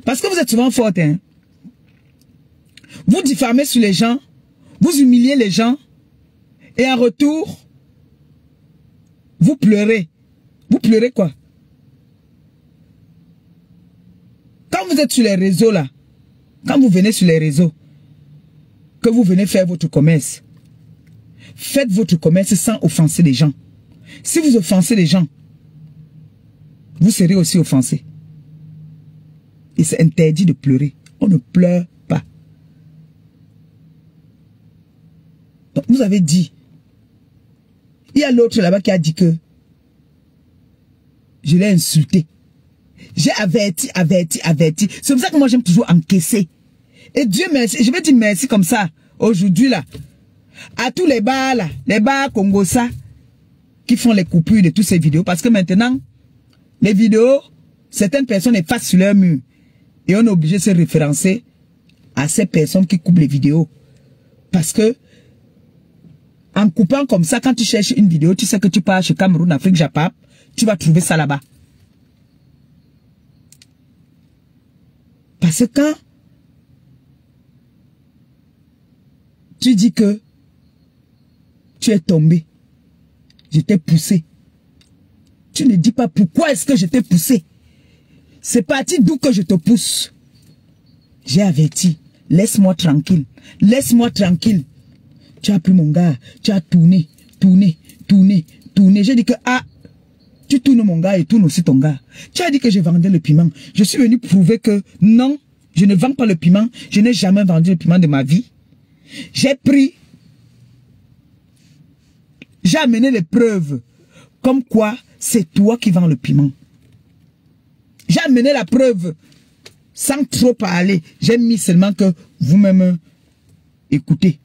Parce que vous êtes souvent forte, hein. Vous diffamez sur les gens, vous humiliez les gens, et en retour, vous pleurez. Vous pleurez quoi? Quand vous êtes sur les réseaux là, quand vous venez sur les réseaux, que vous venez faire votre commerce, faites votre commerce sans offenser les gens. Si vous offensez les gens, vous serez aussi offensé. Et c'est interdit de pleurer. On ne pleure pas. Donc vous avez dit, il y a l'autre là-bas qui a dit que je l'ai insulté. J'ai averti. C'est pour ça que moi j'aime toujours encaisser. Et Dieu merci, je vais dire merci comme ça, aujourd'hui là, à tous les bars là, les bars Congosa, qui font les coupures de toutes ces vidéos. Parce que maintenant, les vidéos, certaines personnes effacent sur leur mur. Et on est obligé de se référencer à ces personnes qui coupent les vidéos. Parce que, en coupant comme ça, quand tu cherches une vidéo, tu sais que tu pars chez Cameroun, Afrique, Japon, tu vas trouver ça là-bas. Parce que quand tu dis que tu es tombé, je t'ai poussé, tu ne dis pas pourquoi est-ce que je t'ai poussé. C'est parti d'où que je te pousse. J'ai averti, laisse-moi tranquille, laisse-moi tranquille. Tu as pris mon gars, tu as tourné. J'ai dit que, ah, tu tournes mon gars et tourne aussi ton gars. Tu as dit que je vendais le piment. Je suis venu prouver que non, je ne vends pas le piment. Je n'ai jamais vendu le piment de ma vie. J'ai amené les preuves. Comme quoi, c'est toi qui vends le piment. J'ai amené la preuve. Sans trop parler. J'ai mis seulement que vous-même écoutez.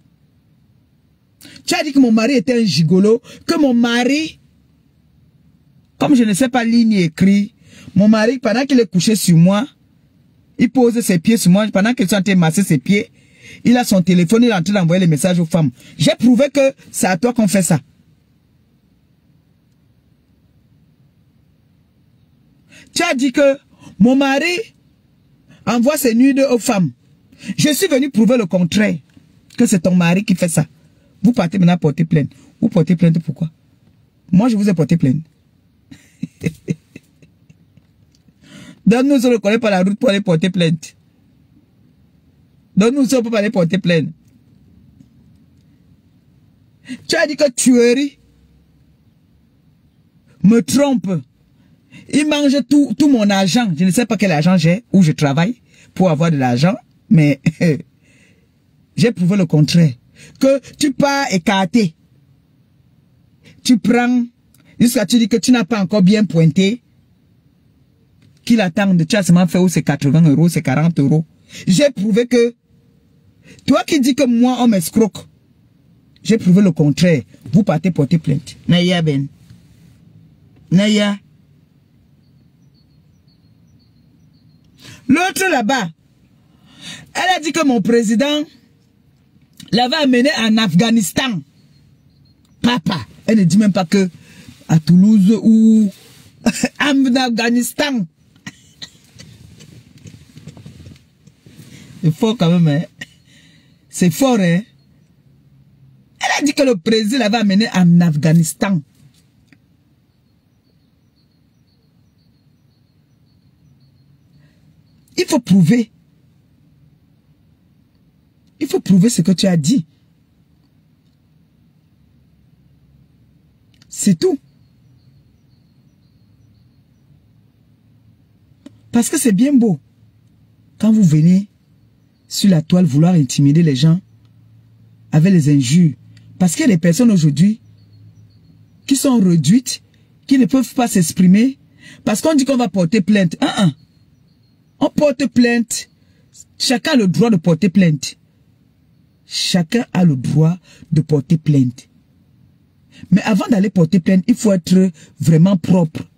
Tu as dit que mon mari était un gigolo. Que mon mari, comme je ne sais pas lire ni écrire, mon mari, pendant qu'il est couché sur moi, il pose ses pieds sur moi. Pendant qu'il est en train de masser ses pieds, il a son téléphone, il est en train d'envoyer les messages aux femmes. J'ai prouvé que c'est à toi qu'on fait ça. Tu as dit que mon mari envoie ses nudes aux femmes. Je suis venu prouver le contraire. Que c'est ton mari qui fait ça. Vous partez maintenant porter plainte. Vous portez plainte pourquoi? Moi, je vous ai porté plainte. Donne-nous on ne connaît pas la route pour aller porter plainte. Donne-nous on peut pas aller porter plainte. Tu as dit que tuerie me trompe. Il mange tout mon argent. Je ne sais pas quel argent j'ai, où je travaille pour avoir de l'argent, mais j'ai prouvé le contraire. Que tu pars écarté. Tu prends, jusqu'à tu dis que tu n'as pas encore bien pointé, qu'il attend, tu as seulement fait où c'est 80 €, c'est 40 €. J'ai prouvé que, toi qui dis que moi on m'escroque, j'ai prouvé le contraire. Vous partez porter plainte. Naya Ben. Naya. L'autre là-bas, elle a dit que mon président l'avait amené en Afghanistan. Papa, elle ne dit même pas que à Toulouse ou en Afghanistan. C'est fort quand même, hein. C'est fort, hein. Elle a dit que le président l'avait amené en Afghanistan. Il faut prouver. Il faut prouver ce que tu as dit. C'est tout. Parce que c'est bien beau. Quand vous venez sur la toile vouloir intimider les gens avec les injures. Parce qu'il y a des personnes aujourd'hui qui sont réduites, qui ne peuvent pas s'exprimer. Parce qu'on dit qu'on va porter plainte. On porte plainte. Chacun a le droit de porter plainte. Chacun a le droit de porter plainte. Mais avant d'aller porter plainte, il faut être vraiment propre.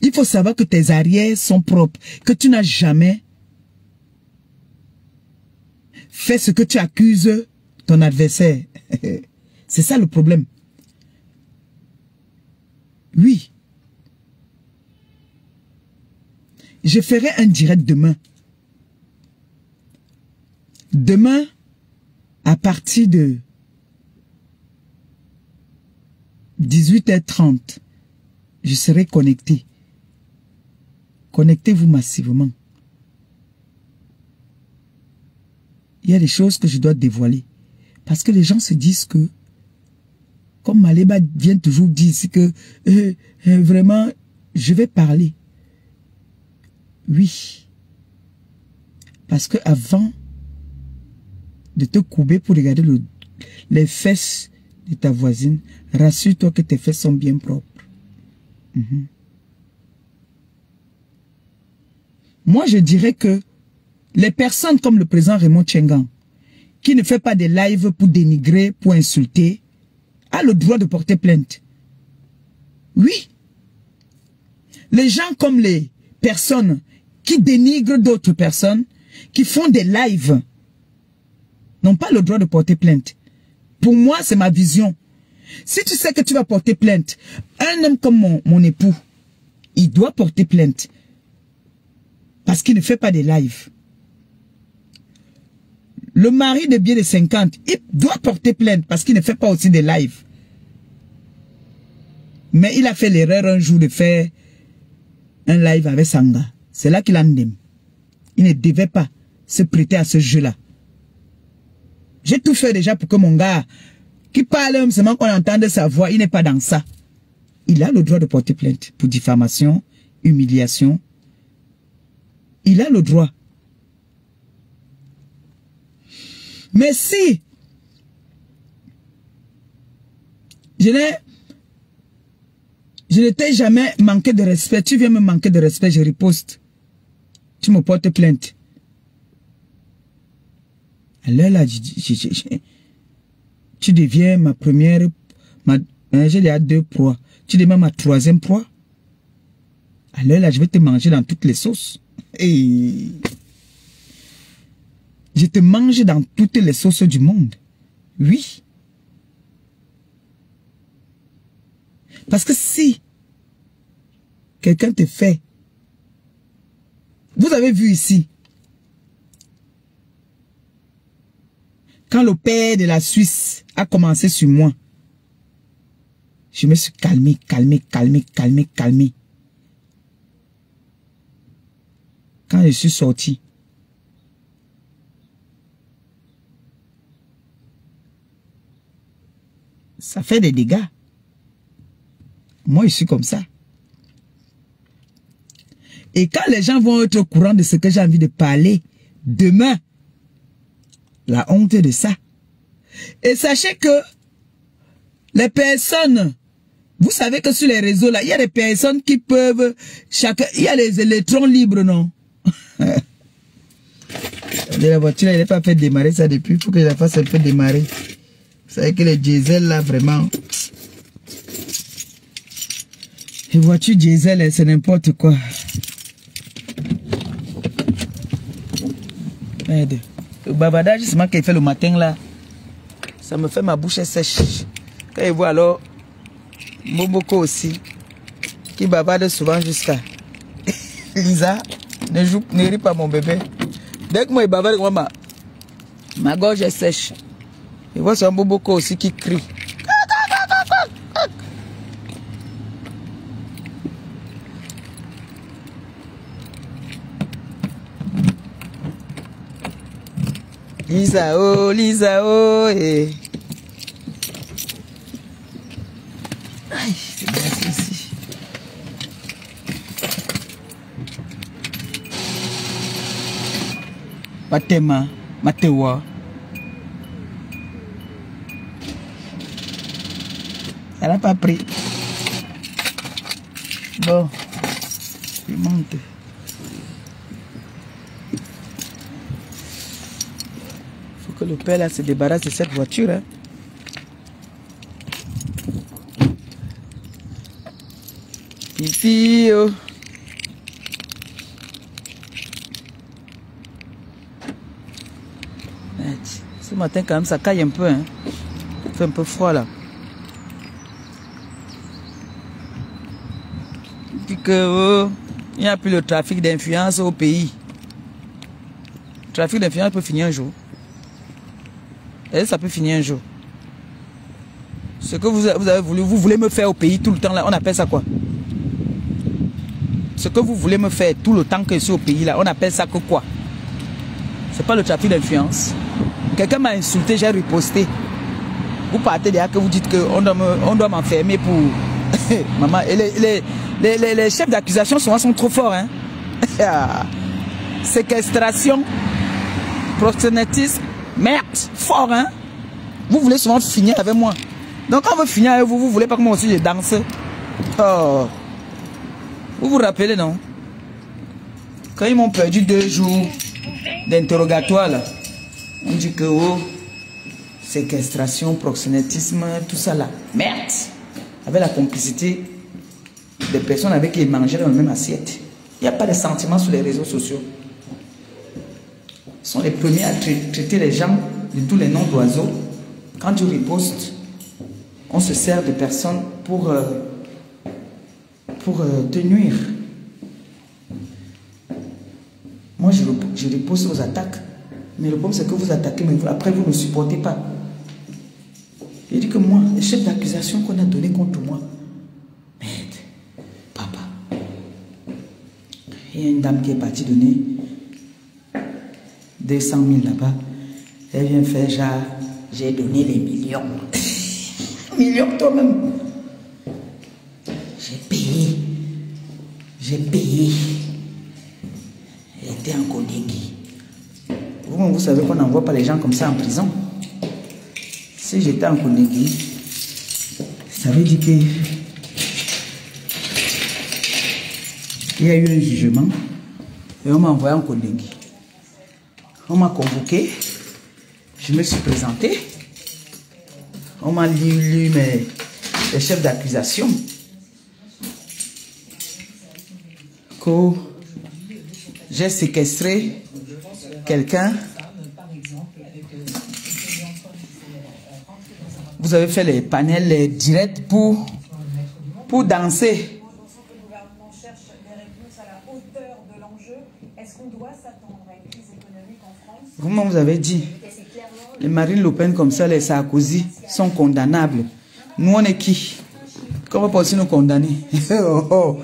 Il faut savoir que tes arrières sont propres. Que tu n'as jamais fait ce que tu accuses ton adversaire. C'est ça le problème. Oui. Je ferai un direct demain. Demain, à partir de 18h30, je serai connecté. Connectez-vous massivement. Il y a des choses que je dois dévoiler. Parce que les gens se disent que, comme Maléba vient toujours dire ici que, vraiment, je vais parler. Oui. Parce que avant de te couper pour regarder les fesses de ta voisine, rassure-toi que tes fesses sont bien propres. Moi, je dirais que les personnes comme le président Raymond Tchengan, qui ne fait pas des lives pour dénigrer, pour insulter, a le droit de porter plainte. Oui. Les gens comme les personnes qui dénigrent d'autres personnes, qui font des lives, n'ont pas le droit de porter plainte. Pour moi, c'est ma vision. Si tu sais que tu vas porter plainte, un homme comme mon époux, il doit porter plainte. Parce qu'il ne fait pas des lives. Le mari de bien de 50, il doit porter plainte parce qu'il ne fait pas aussi des lives. Mais il a fait l'erreur un jour de faire un live avec Sanga. C'est là qu'il en aime. Il ne devait pas se prêter à ce jeu-là. J'ai tout fait déjà pour que mon gars, qui parle seulement qu'on entende sa voix, il n'est pas dans ça. Il a le droit de porter plainte pour diffamation, humiliation. Il a le droit. Mais si je ne t'ai jamais manqué de respect, tu viens me manquer de respect, je riposte. Tu me portes plainte. Alors là, tu deviens ma première, j'ai déjà 2 proies. Tu deviens ma 3e proie. Alors là, je vais te manger dans toutes les sauces. Et je te mange dans toutes les sauces du monde. Oui. Parce que si quelqu'un te fait, vous avez vu ici, quand le père de la Suisse a commencé sur moi, je me suis calmé. Quand je suis sorti, ça fait des dégâts. Moi, je suis comme ça. Et quand les gens vont être au courant de ce que j'ai envie de parler demain, la honte de ça. Et sachez que les personnes, vous savez que sur les réseaux, là, il y a des personnes qui peuvent, il y a les électrons libres, non? La voiture, elle n'est pas fait démarrer ça depuis. Il faut que je la fasse un peu démarrer. Vous savez que les diesel, là, vraiment. Les voitures diesel, c'est n'importe quoi. Merde. Le bavardage, c'est moi qui ai fait le matin, là. Ça me fait ma bouche sèche. Quand je vois alors, Moboko aussi, qui bavarde souvent jusqu'à... Lisa, ne ris pas mon bébé. Dès que moi, je bavarde, ma gorge est sèche. Je vois son Moboko aussi qui crie. Lisa, oh, et... Aïe, c'est bien ici. Matema, Matewa. Elle n'a pas pris. Bon, il monte. Faut que le père là se débarrasse de cette voiture. Hein. Pipi, oh. Ce matin quand même ça caille un peu. Hein. Il fait un peu froid là. Puis que oh. Il n'y a plus le trafic d'influence au pays. Le trafic d'influence peut finir un jour. Et ça peut finir un jour. Ce que vous avez voulu, vous voulez me faire au pays tout le temps là, on appelle ça quoi? Ce que vous voulez me faire tout le temps que je suis au pays là, on appelle ça que quoi? C'est pas le trafic d'influence. Quelqu'un m'a insulté, j'ai riposté. Vous partez derrière que vous dites qu'on doit m'enfermer pour... Maman, et les chefs d'accusation souvent sont trop forts. Hein? Séquestration, proxénétisme, merde, fort. Hein? Vous voulez souvent finir avec moi. Donc quand on veut finir avec vous, vous voulez pas que moi aussi je danse. Oh. Vous vous rappelez, non? Quand ils m'ont perdu 2 jours d'interrogatoire, là, on dit que oh, séquestration, proxénétisme, tout ça là. Merde! Avec la complicité des personnes avec qui ils mangeaient dans la même assiette. Il n'y a pas de sentiments sur les réseaux sociaux. Ils sont les premiers à traiter les gens de tous les noms d'oiseaux. Quand tu ripostes, on se sert de personnes pour te nuire. Moi, je riposte aux attaques. Mais le problème, c'est que vous attaquez, mais après, vous ne supportez pas. Il dit que moi, les chefs d'accusation qu'on a donné contre moi, merde, papa. Il y a une dame qui est partie donner 200 000 là-bas. Elle vient faire genre, j'ai donné les millions. Millions toi-même. J'ai payé. J'ai payé. Elle était en Kodingi. Vous savez qu'on n'envoie pas les gens comme ça en prison. Si j'étais en Konegi, ça veut dire que il y a eu un jugement et on m'a envoyé en Konegi. On m'a convoqué, je me suis présenté, on m'a lu les chefs d'accusation que j'ai séquestré quelqu'un. Vous avez fait les panels directs pour danser. Vous avez dit, les Marine Le Pen comme ça, les Sarkozy sont condamnables. Nous, on est qui? Comment peut-on nous condamner? Oh, oh.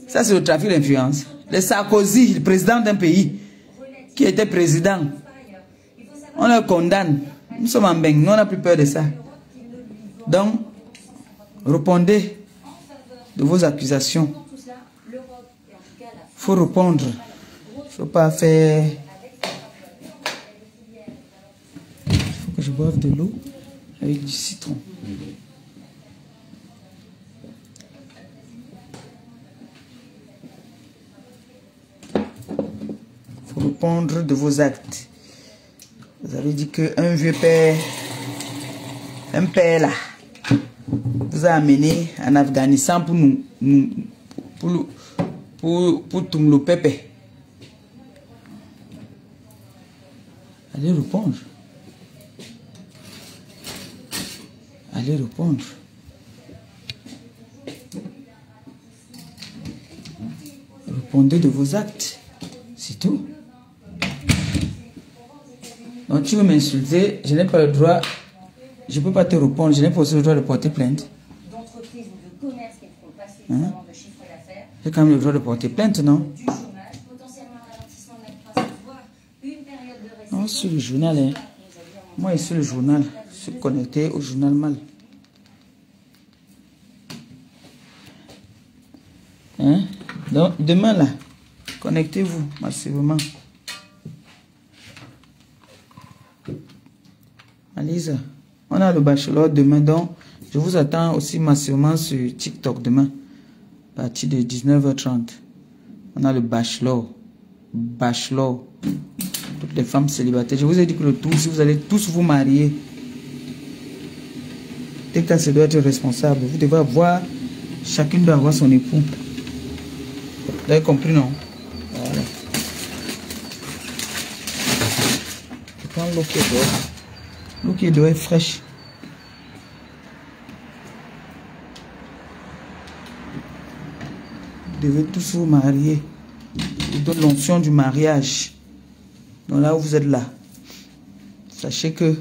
Ça, c'est le trafic d'influence. Les Sarkozy, le président d'un pays, qui était président, on le condamne. Nous sommes en bain, nous, on n'a plus peur de ça. Donc, répondez de vos accusations. Il faut répondre. Il ne faut pas faire... Il faut que je boive de l'eau avec du citron. Il faut répondre de vos actes. Vous avez dit qu'un vieux père, un père là, vous a amené en Afghanistan pour Tumlo Pepe. Allez répondre. Allez répondre. Répondez de vos actes. C'est tout. Donc tu veux m'insulter, je n'ai pas le droit, je ne peux pas te répondre, je n'ai pas aussi le droit de porter plainte. D'entreprises ou de commerces qui ne font pas suffisamment de chiffre d'affaires. J'ai quand même le droit de porter plainte, non? Du chômage, potentiellement un ralentissement de la croissance, voire une période de récession. Non, sur le journal, hein. Moi, sur le journal, je suis connecté au journal mal. Hein? Donc, demain, là, connectez-vous massivement. Alisa, on a le bachelor demain, donc je vous attends aussi massivement sur TikTok demain, à partir de 19h30. On a le bachelor. Bachelor. Toutes les femmes célibataires. Je vous ai dit que le tout, si vous allez tous vous marier, dès que ça doit être responsable, vous devez avoir, chacune doit avoir son époux. Vous avez compris, non? Voilà. Je prends l'eau qui est dehors. L'eau qui est dehors est fraîche. devez tous vous marier. Je donne l'onction du mariage. Donc là où vous êtes là, sachez que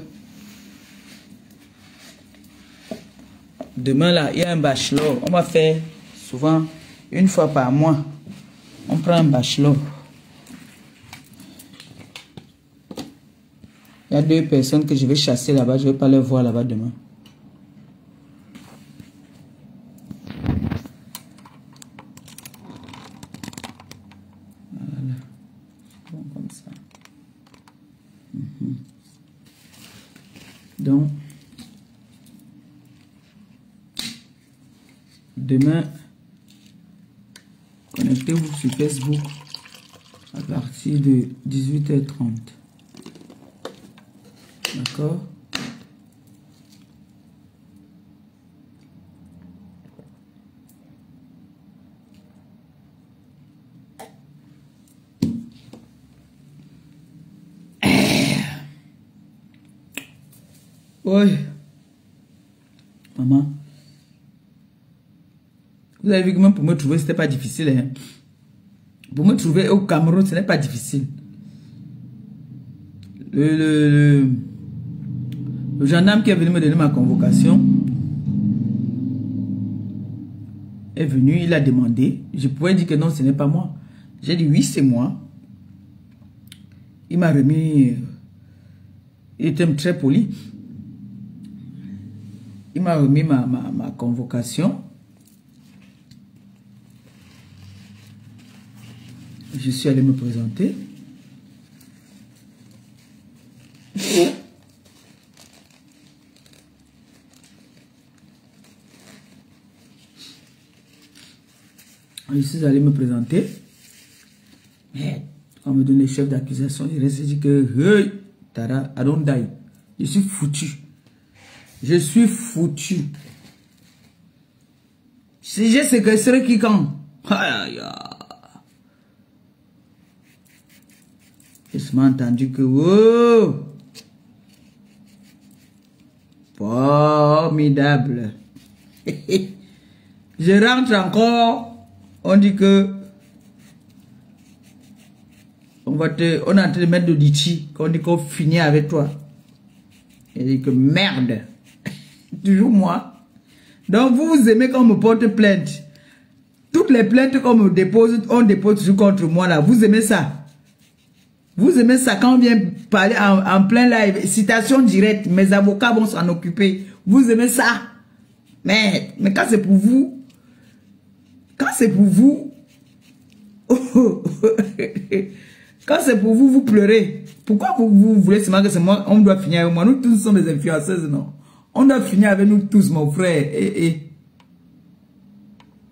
demain là, il y a un bachelor. On va faire souvent une fois par mois. On prend un bachelor. Il y a 2 personnes que je vais chasser là-bas. Je ne vais pas les voir là-bas demain. Voilà. Bon, comme ça. Donc, demain, connectez-vous sur Facebook à partir de 18h30. D'accord? Oui. Maman. Vous avez vu que même pour me trouver, c'était pas difficile. Hein? Pour me trouver au Cameroun, ce n'est pas difficile. Le gendarme qui est venu me donner ma convocation est venu, il a demandé. Je pouvais dire que non, ce n'est pas moi. J'ai dit oui, c'est moi. Il m'a remis, il était très poli. Il m'a remis ma convocation. Je suis allé me présenter. Je suis allé me présenter. Mais quand on me donne les chefs d'accusation, je reste dit que hey, Tara, I don't die. Je suis foutu. Je suis foutu. Si j'ai séquestré quiconque. Je m'ai entendu que oh, formidable. Je rentre encore. On dit que on est en train de mettre de litchi. On dit qu'on finit avec toi. Il dit que merde. Toujours moi. Donc vous aimez qu'on me porte plainte. Toutes les plaintes qu'on me dépose, on dépose toujours contre moi là. Vous aimez ça? Vous aimez ça quand on vient parler en plein live? Citation directe. Mes avocats vont s'en occuper. Vous aimez ça? Mais quand c'est pour vous, quand c'est pour vous, quand c'est pour vous, vous pleurez. Pourquoi vous voulez seulement que c'est moi, on doit finir avec moi? Nous tous sommes des influenceuses, non? On doit finir avec nous tous, mon frère.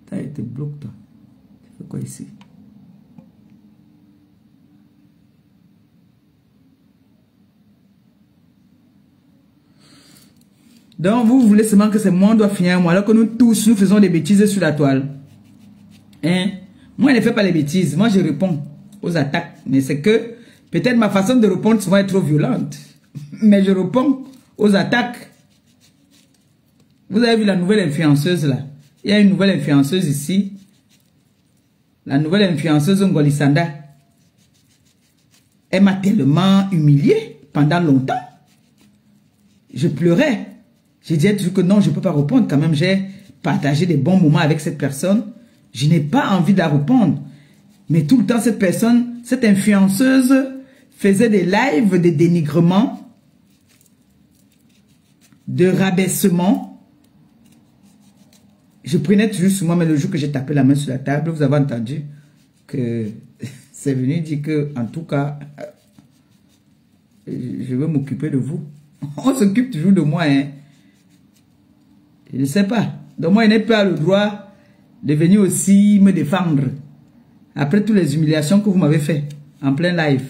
T'as été bloqué, toi. Tu fais quoi ici? Donc, vous voulez seulement que c'est moi, on doit finir avec moi, alors que nous tous, nous faisons des bêtises sur la toile. Hein? Moi, je ne fais pas les bêtises. Moi, je réponds aux attaques. Mais c'est que, peut-être ma façon de répondre souvent est trop violente. Mais je réponds aux attaques. Vous avez vu la nouvelle influenceuse là? Il y a une nouvelle influenceuse ici. La nouvelle influenceuse Ngolisanda. Elle m'a tellement humilié pendant longtemps. Je pleurais. J'ai dit toujours que non, je ne peux pas répondre. Quand même, j'ai partagé des bons moments avec cette personne. Je n'ai pas envie de la répondre. Mais tout le temps, cette personne, cette influenceuse faisait des lives de dénigrement, de rabaissement. Je prenais toujours sur moi, mais le jour que j'ai tapé la main sur la table, vous avez entendu que c'est venu dire que, en tout cas, je veux m'occuper de vous. On s'occupe toujours de moi, hein. Je ne sais pas. Donc moi, je n'ai pas le droit de venir aussi me défendre. Après toutes les humiliations que vous m'avez fait en plein live.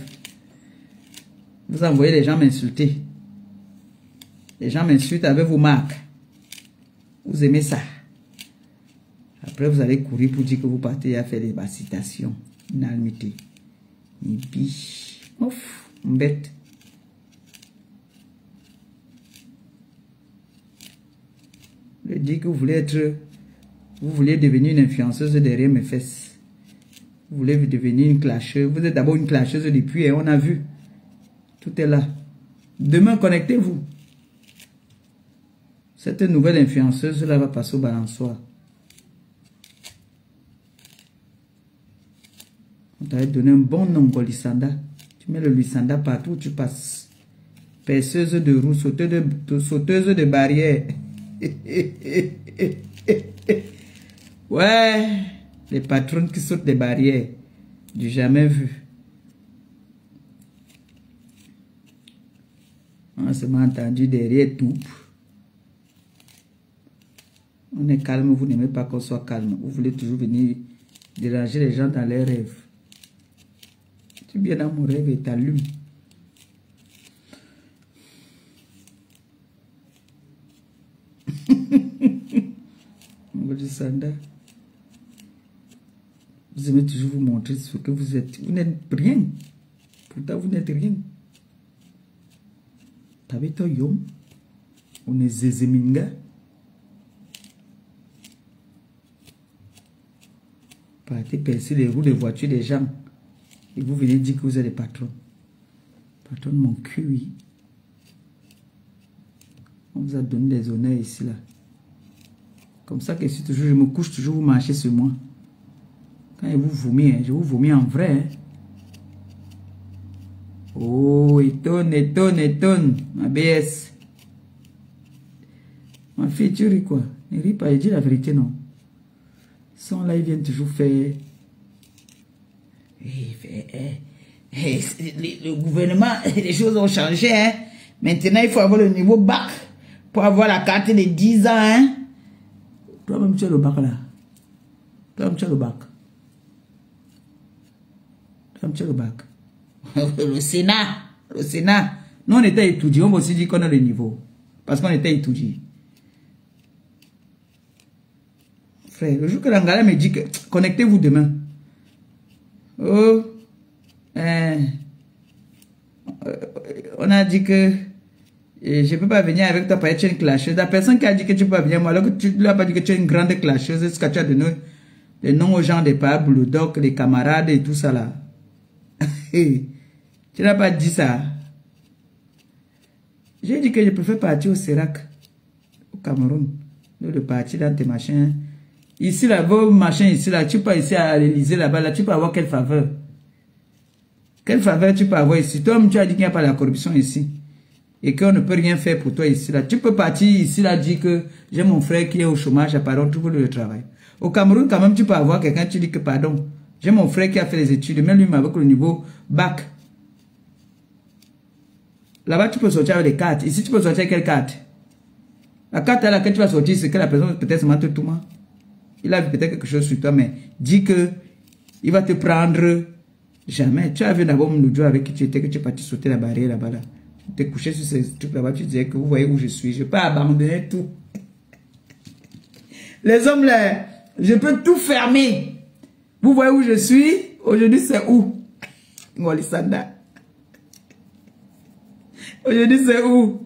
Vous envoyez les gens m'insulter. Les gens m'insultent avec vos marques. Vous aimez ça. Après, vous allez courir pour dire que vous partez à faire des citations. Inalmité. Et puis, ouf, bête. Je dis que vous voulez devenir une influenceuse derrière mes fesses. Vous voulez devenir une clasheuse. Vous êtes d'abord une clasheuse depuis et on a vu. Tout est là. Demain, connectez-vous. Cette nouvelle influenceuse-là va passer au balançoire. On t'avait donné un bon nom, Lisanda. Tu mets le Lisanda partout où tu passes. Perceuse de roue, sauteuse de barrière. Ouais, les patronnes qui sautent des barrières. Du jamais vu. On s'est entendu derrière tout. On est calme, vous n'aimez pas qu'on soit calme. Vous voulez toujours venir déranger les gens dans leurs rêves. Tu viens dans mon rêve et t'allumes. Vous aimez toujours vous montrer ce que vous êtes. Vous n'êtes rien. Pourtant, vous n'êtes rien. Tabito yom. On est zezeminga. Partez percer les roues de voitures des gens. Et vous venez dire que vous êtes des patrons. Patron de mon cul, oui. On vous a donné des honneurs ici, là. Comme ça que si toujours je me couche, toujours vous marchez sur moi. Quand je vous vomis, je vous vomis en vrai. Hein. Oh, étonne, ma BS. Ma fille, tu ris quoi? Ne ris pas, je dis la vérité, non. Son là, ils viennent toujours faire... Le gouvernement, les choses ont changé. Hein. Maintenant, il faut avoir le niveau bac pour avoir la carte de 10 ans. Hein. Toi-même, tu as le bac là. Toi-même, tu as le bac. Toi-même, tu as le bac. Le Sénat. Nous, on était étudiés. On m'a aussi dit qu'on a le niveau. Parce qu'on était étudiés. Frère, le jour que l'Angala me dit que connectez-vous demain. Oh. On a dit que je ne peux pas venir avec toi pour être une clasheuse. La personne qui a dit que tu peux pas venir, moi, alors que tu ne lui as pas dit que tu es une grande clasheuse, est-ce que tu as donné les noms aux gens des Pablo, Doc, les camarades et tout ça là? Tu n'as pas dit ça. J'ai dit que je préfère partir au Sérac, au Cameroun, de partir dans tes machins. Ici là, vos machins ici là, tu peux ici à l'Élysée là-bas, là, tu peux avoir quelle faveur? Quelle faveur tu peux avoir ici? Toi, tu as dit qu'il n'y a pas la corruption ici. Et qu'on ne peut rien faire pour toi ici. Là. Tu peux partir ici, là, dire que j'ai mon frère qui est au chômage, pardon, tu veux le travail. Au Cameroun, quand même, tu peux avoir quelqu'un, tu dis que pardon, j'ai mon frère qui a fait les études, même lui, avec le niveau bac. Là-bas, tu peux sortir avec des cartes. Ici, tu peux sortir avec quelle carte? La carte à laquelle tu vas sortir, c'est que la personne peut-être se ment tout le monde. Il a peut-être quelque chose sur toi, mais dis que il va te prendre. Jamais. Tu as vu d'abord mon audio avec qui tu étais, que tu es parti sauter la barrière là-bas. Là. Tu t'es couché sur ces trucs là-bas, tu disais que vous voyez où je suis. Je ne peux pas abandonner tout. Les hommes là, je peux tout fermer. Vous voyez où je suis? Aujourd'hui, c'est où? Ngolisanda. Aujourd'hui, c'est où?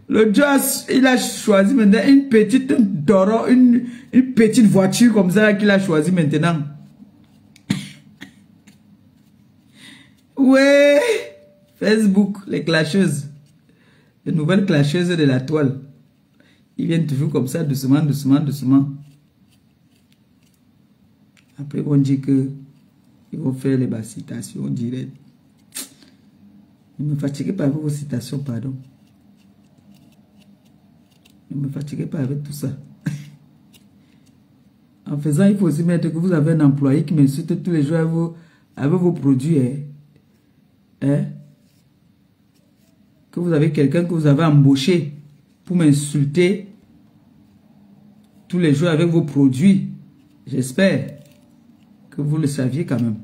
Le Joss, il a choisi maintenant une petite Doro, une petite voiture comme ça qu'il a choisi maintenant. Ouais, Facebook, les clasheuses, les nouvelles clasheuses de la toile. Ils viennent toujours comme ça, doucement. Après, on dit que ils vont faire les basses citations, on dirait. Ne me fatiguez pas avec vos citations, pardon. Ne me fatiguez pas avec tout ça. En faisant, il faut aussi mettre que vous avez un employé qui m'insulte tous les jours avec vos produits. Hein? Que vous avez quelqu'un que vous avez embauché pour m'insulter tous les jours avec vos produits. J'espère que vous le saviez quand même.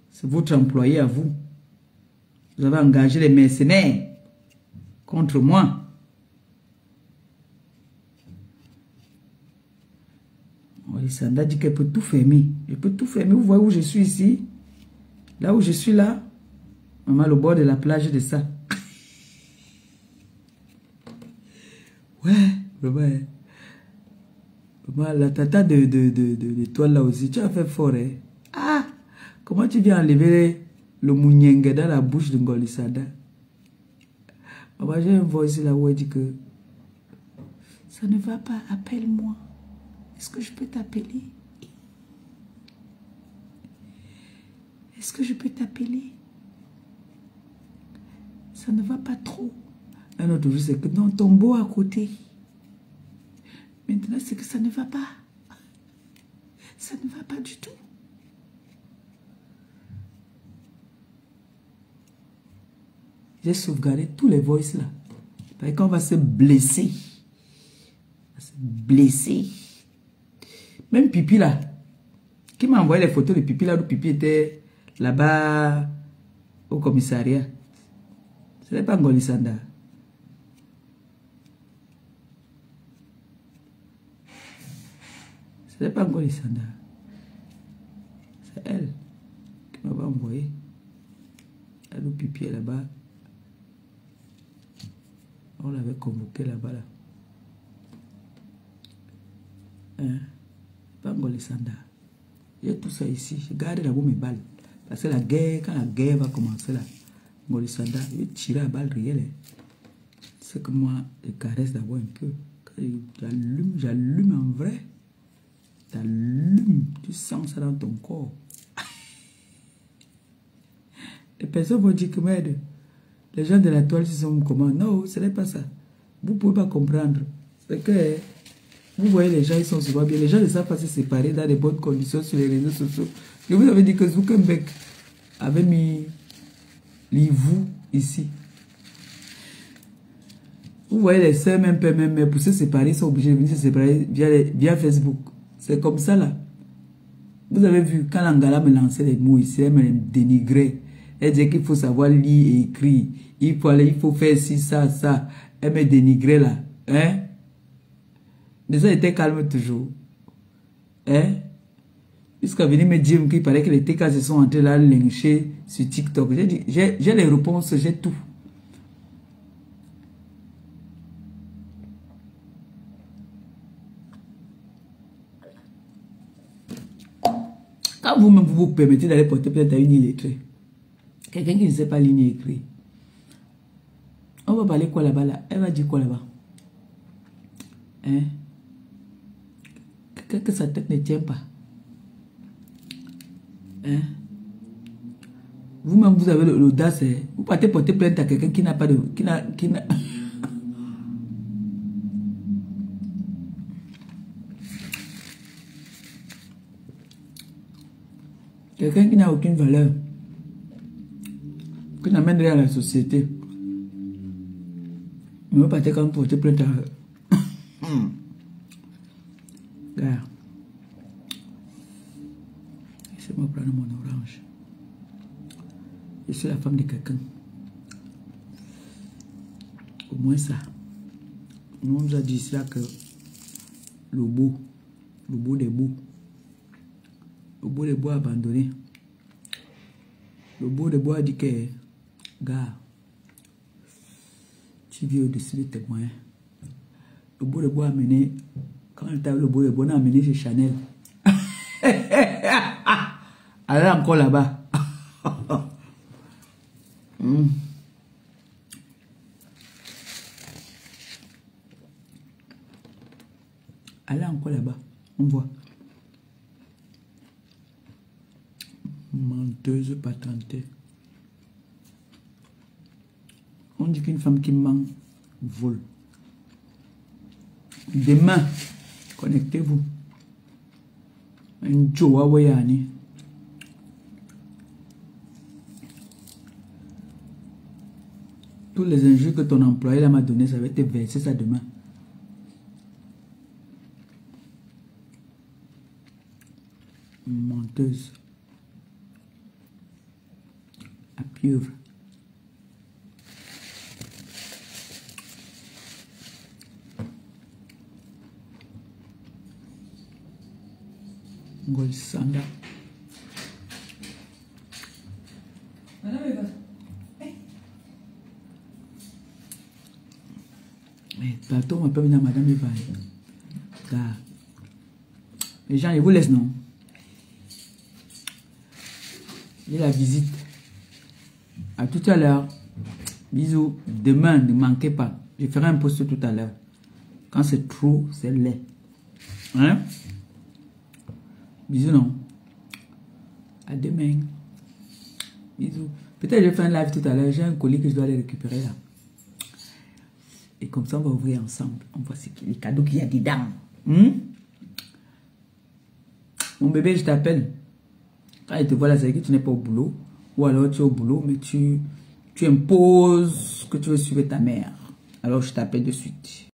C'est votre employé à vous. Vous avez engagé les mercenaires contre moi. Sanda dit qu'elle peut tout fermer. Je peux tout fermer. Vous voyez où je suis ici? Là où je suis là. Maman, le bord de la plage de ça. Ouais, maman. Maman, la tata de toi là aussi, tu as fait fort, hein? Ah, comment tu viens enlever le mouniengue dans la bouche de Ngolisada? Maman, j'ai une voix ici là où elle dit que ça ne va pas, appelle-moi. Est-ce que je peux t'appeler? Est-ce que je peux t'appeler? Ça ne va pas trop. Un autre jour, c'est que non, ton beau à côté. Maintenant, c'est que ça ne va pas. Ça ne va pas du tout. J'ai sauvegardé tous les voices là. Parce qu'on va se blesser. On va se blesser. Même Pipi là. Qui m'a envoyé les photos de Pipi là où Pipi était là-bas au commissariat. Ce n'est pas Ngolisanda. Ce n'est pas Ngolisanda. C'est elle qui m'a envoyé. Elle où Pipi est là-bas. On l'avait convoqué là-bas. Là. Hein? Pas Ngolisanda. J'ai tout ça ici. J'ai gardé là-bas mes balles. Parce que la guerre, quand la guerre va commencer là, Ngolisanda, je vais tirer à balles réelles. C'est que moi, je caresse d'abord un peu. J'allume en vrai. T'allumes, tu sens ça dans ton corps. Les personnes vont dire que merde, les gens de la toile, ils sont comment? Non, ce n'est pas ça. Vous ne pouvez pas comprendre. C'est que vous voyez, les gens, ils sont souvent bien. Les gens ne savent pas se séparer dans des bonnes conditions sur les réseaux sociaux. Je vous avais dit que Zuckerberg avait mis vous ici. Vous voyez les sœurs, même père, même mère, pour se séparer, ils sont obligés de venir se séparer via Facebook. C'est comme ça là. Vous avez vu, quand Angala me lançait les mots ici, elle me dénigrait. Elle disait qu'il faut savoir lire et écrire. Il faut faire ci, ça, ça. Elle me dénigrait là. Hein? Mais ça était calme toujours. Hein? Jusqu'à venir me dire qu'il paraît que les TK se sont entrés là lyncher sur TikTok. J'ai dit, j'ai les réponses, j'ai tout. Quand vous-même vous permettez d'aller porter plainte à une illettrée, quelqu'un qui ne sait pas lire et écrire, on va parler quoi là-bas là? Elle va dire quoi là-bas? Hein? Que sa tête ne tient pas. Hein? Vous-même vous avez l'audace, vous partez porter plainte à quelqu'un qui n'a pas de... Quelqu'un qui n'a aucune valeur, qui n'amène rien à la société. Mais vous partez quand même porter plainte à... Regarde. Laissez-moi prendre mon orange. Je suis la femme de quelqu'un. Au moins ça. On nous a dit ça que le beau des beaux. Le beau des beaux abandonné. Le beau des beaux a dit que, gars, tu vis au-dessus de tes moyens. Le beau des beaux a amené, quand il t'a le beau des beaux a amené chez Chanel. Elle est encore là-bas. Elle est encore là-bas. On voit. Menteuse patentée. On dit qu'une femme qui ment vole. Demain, connectez-vous. Un Joa Wayani. Tous les injures que ton employé m'a donné, ça va être versé ça demain. Menteuse. À pieuvre. Ngolisanda. Mais pardon, on m'appelle maintenant Madame Eva. Car les gens, ils vous laissent, non? Et la visite. À tout à l'heure. Bisous. Demain, ne manquez pas. Je ferai un post tout à l'heure. Quand c'est trop, c'est laid. Hein? Bisous, non? À demain. Bisous. Peut-être je vais faire un live tout à l'heure. J'ai un colis que je dois aller récupérer là. Et comme ça, on va ouvrir ensemble. On voit les cadeaux qu'il y a dedans. Mon bébé, je t'appelle. Quand il te voit là, c'est que tu n'es pas au boulot. Ou alors tu es au boulot, mais tu imposes que tu veux suivre ta mère. Alors je t'appelle de suite.